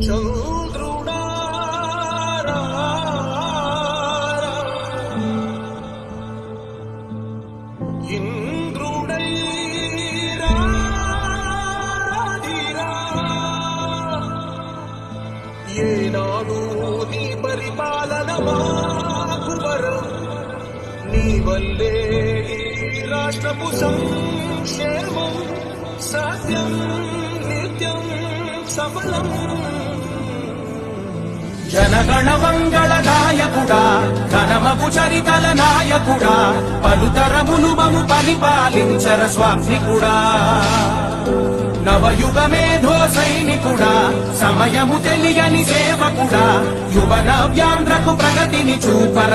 చంద్రుడా ఇంద్రుడై ఏనాడు నీ పరిపాలన మాకు వరం నీ వల్లే ఈ రాష్ట్రపు సంక్షేమం సత్యం నిత్యం సఫలం జనగణ మంగళ నాయకుడా ఘనమపు చరితల నాయకుడా పలుతరములు మము పరిపాలించర స్వామికుడా నవయుగ మేధో సైనికుడా సమయము తెలియని సేవకుడా యువ నవ్యాంధ్రకు ప్రగతిని చూపర